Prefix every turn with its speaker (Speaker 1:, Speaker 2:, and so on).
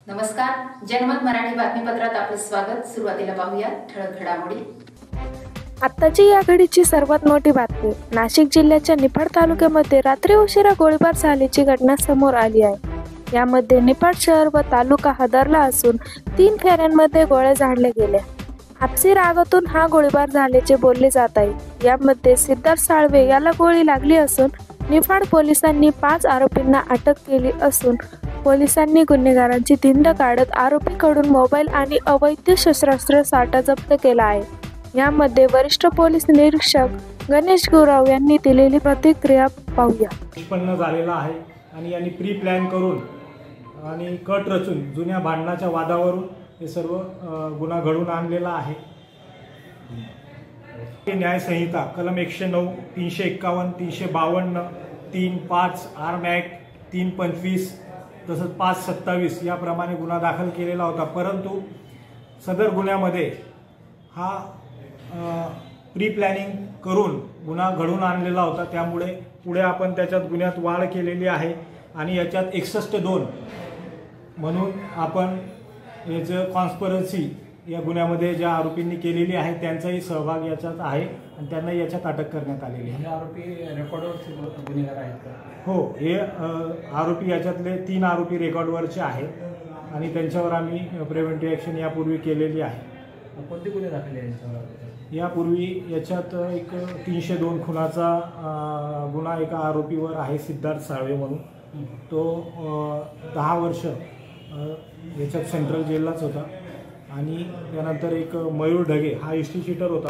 Speaker 1: नमस्कार, जनमत मराठी बातमीपत्रात आपले स्वागत। सुरुवातीला पाहूया ठळक घडामोडी।
Speaker 2: आत्ताची या घडीची सर्वात मोठी बातमी। नाशिक जिल्ह्याच्या निफाड तालुक्यामध्ये रात्री उशिरा गोळीबार झाल्याची घटना समोर आली आहे। यामध्ये निफाड शहर व तालुका हादरला असून 3 फेऱ्यांमध्ये गोळ्या झाडल्या गेल्या। आपसी रागातून हा गोळीबार झाल्याचे बोलले जात आहे। यामध्ये सिद्धार्थ साळवे याला गोळी लागली असून निफाड पोलिसांनी 5 आरोपींना अटक केली असून पोलिसांनी गुन्हेगारांची धिंड काढत आरोपीकडून मोबाईल आणि अवैध शस्त्रास्त्र साठा जप्त केला आहे। यामध्ये वरिष्ठ पोलीस निरीक्षक गणेश गुराव यांनी दिलेली प्रतिक्रिया पाहूया।
Speaker 3: निष्पन्न झालेला आहे आणि यांनी प्री प्लॅन करून आणि कट रचून जुन्या भांडणाच्या वादावरून हे सर्व गुन्हा घडून आणलेला आहे। न्याय संहिता कलम 109, 351, 352, 3(5) आर्म ॲक्ट, 3(25) तसंच 5(27) याप्रमाणे गुन्हा दाखल केलेला होता। परंतु सदर गुन्ह्यामध्ये हा प्री प्लॅनिंग करून गुन्हा घडून आणलेला होता। त्यामुळे पुढे आपण त्याच्यात गुन्ह्यात वाढ केलेली आहे आणि याच्यात 61(2) म्हणून आपण याचं कॉन्स्पिरसी या गुन्ह्यामध्ये ज्या आरोपींनी केलेली आहे त्यांचाही सहभाग याच्यात आहे आणि त्यांना याच्यात अटक करण्यात आलेली आहे।
Speaker 4: आरोपी रेकॉर्डवरचे गुन्हेगार आहेत का?
Speaker 3: हो, हे आरोपी याच्यातले 3 आरोपी रेकॉर्डवरचे आहेत आणि त्यांच्यावर आम्ही प्रिव्हेंटिव्ह ॲक्शन यापूर्वी केलेली आहे।
Speaker 4: कोणते गुन्हे दाखल आहेत
Speaker 3: यापूर्वी याच्यात एक 302 खुनाचा गुन्हा एका आरोपीवर आहे, सिद्धार्थ साळवे म्हणून। तो 10 वर्ष याच्यात सेंट्रल जेललाच होता आणि त्यानंतर एक मयूर ढगे हा हिस्ट्री शीटर होता।